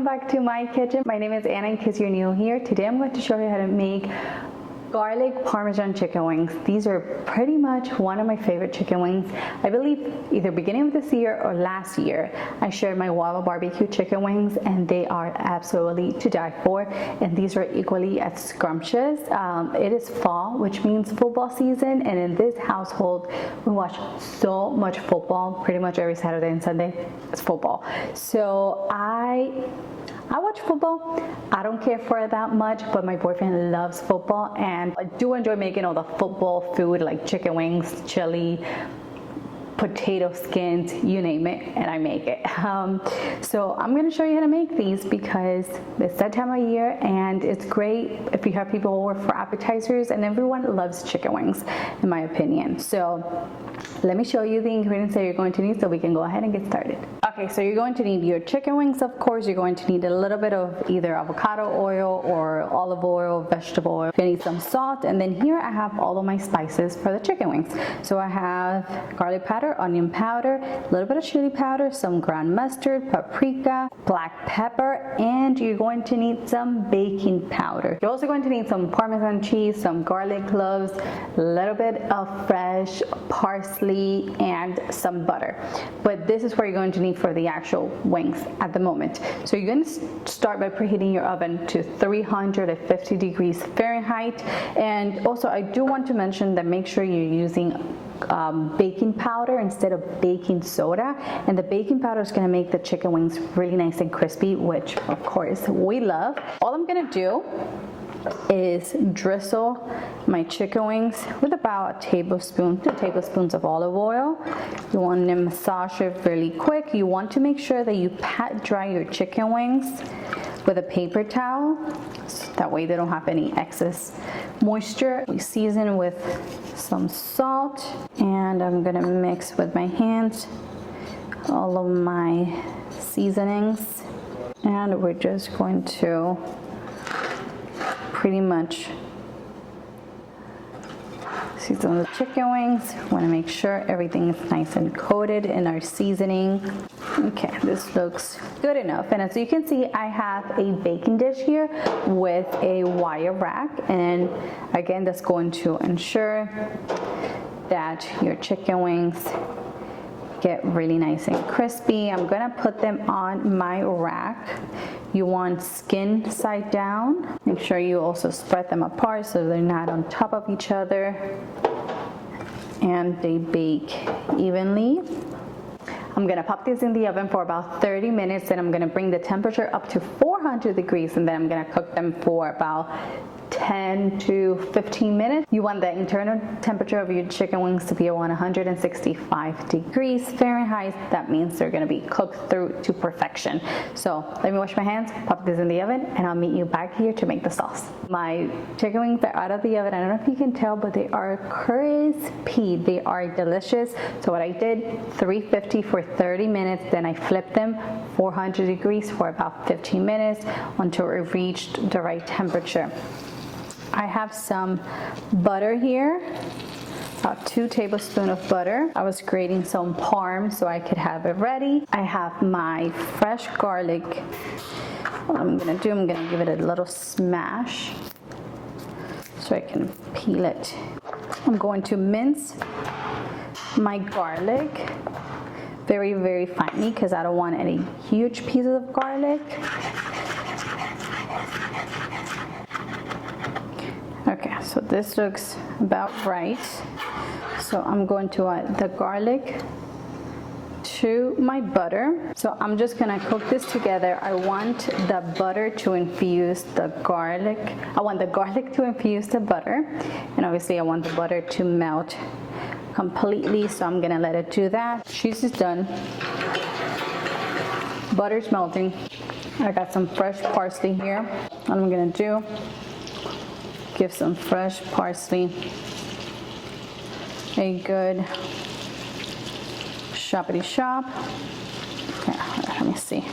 back to my kitchen. My name is Anna in case you're new here. Today I'm going to show you how to make garlic Parmesan chicken wings. These are pretty much one of my favorite chicken wings. I believe either beginning of this year or last year, I shared my Wawa barbecue chicken wings and they are absolutely to die for. And these are equally as scrumptious. It is fall, which means football season. And in this household, we watch so much football, pretty much every Saturday and Sunday, it's football. So I watch football. I don't care for it that much, but my boyfriend loves football and I do enjoy making all the football food like chicken wings, chili, potato skins, you name it, and I make it. So I'm going to show you how to make these because it's that time of year and it's great if you have people over for appetizers, and everyone loves chicken wings in my opinion. So let me show you the ingredients that you're going to need so we can go ahead and get started. Okay, so you're going to need your chicken wings, of course. You're going to need a little bit of either avocado oil or olive oil, vegetable oil. You need some salt, and then here I have all of my spices for the chicken wings. So I have garlic powder, onion powder, a little bit of chili powder, some ground mustard, paprika, black pepper, and you're going to need some baking powder. You're also going to need some Parmesan cheese, some garlic cloves, a little bit of fresh parsley, and some butter. But this is what you're going to need for the actual wings at the moment. So you're going to start by preheating your oven to 350 degrees Fahrenheit. And also I do want to mention that make sure you're using baking powder instead of baking soda, and the baking powder is going to make the chicken wings really nice and crispy, which of course we love. All I'm going to do is drizzle my chicken wings with about a tablespoon, 2 tablespoons of olive oil. You want to massage it really quick. You want to make sure that you pat dry your chicken wings with a paper towel, so that way they don't have any excess moisture. We season with some salt, and I'm gonna mix with my hands all of my seasonings, and we're just going to pretty much season the chicken wings. We want to make sure everything is nice and coated in our seasoning. Okay, this looks good enough. And as you can see, I have a baking dish here with a wire rack. And again, that's going to ensure that your chicken wings get really nice and crispy. I'm gonna put them on my rack. You want skin side down. Make sure you also spread them apart so they're not on top of each other and they bake evenly. I'm gonna pop this in the oven for about 30 minutes, and I'm gonna bring the temperature up to 400 degrees, and then I'm gonna cook them for about 10 to 15 minutes. You want the internal temperature of your chicken wings to be around 165 degrees Fahrenheit. That means they're gonna be cooked through to perfection. So let me wash my hands, pop this in the oven, and I'll meet you back here to make the sauce. My chicken wings are out of the oven. I don't know if you can tell, but they are crispy. They are delicious. So what I did, 350 for 30 minutes, then I flipped them 400 degrees for about 15 minutes until it reached the right temperature. I have some butter here, about 2 tablespoons of butter. I was grating some parm so I could have it ready. I have my fresh garlic. What I'm gonna do, I'm gonna give it a little smash so I can peel it. I'm going to mince my garlic very, very finely because I don't want any huge pieces of garlic. Okay, so this looks about right. So I'm going to add the garlic to my butter. So I'm just gonna cook this together. I want the butter to infuse the garlic. I want the garlic to infuse the butter. And obviously I want the butter to melt completely. So I'm gonna let it do that. Cheese is done. Butter's melting. I got some fresh parsley here. What I'm gonna do, give some fresh parsley a good choppity chop. Okay, let me see.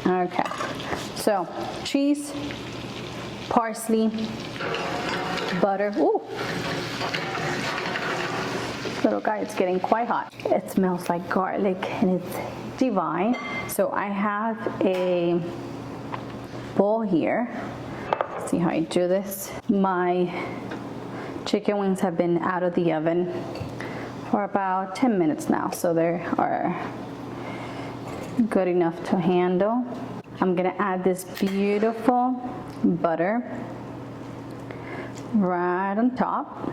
Okay, so cheese, parsley, butter. Ooh. Little guy, it's getting quite hot. It smells like garlic and it's divine. So I have a bowl here. See how I do this? My chicken wings have been out of the oven for about 10 minutes now, so they are good enough to handle. I'm gonna add this beautiful butter right on top.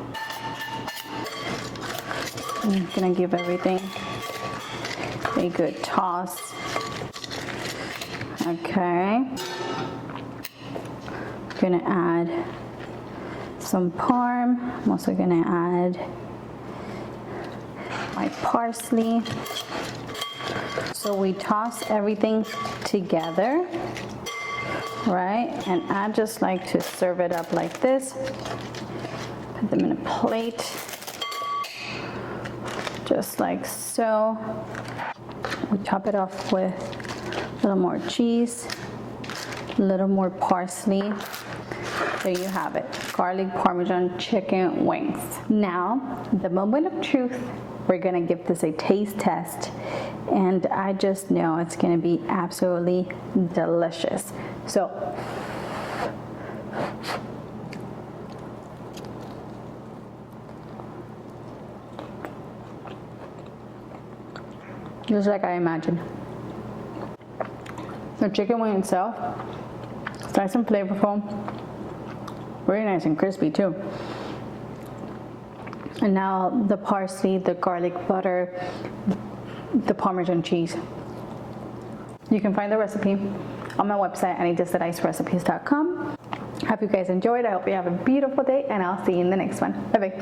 I'm gonna give everything a good toss. Okay. I'm gonna add some parm. I'm also gonna add my parsley. So we toss everything together, right? And I just like to serve it up like this. Put them in a plate, just like so. We top it off with a little more cheese, a little more parsley. There you have it, garlic Parmesan chicken wings. Now, the moment of truth, we're gonna give this a taste test, and I just know it's gonna be absolutely delicious. So, just like I imagined. The chicken wing itself, it's nice and flavorful, very nice and crispy too. And now the parsley, the garlic butter, the Parmesan cheese. You can find the recipe on my website, anitas.icerecipes.com. Hope you guys enjoyed. I hope you have a beautiful day, and I'll see you in the next one. Bye-bye.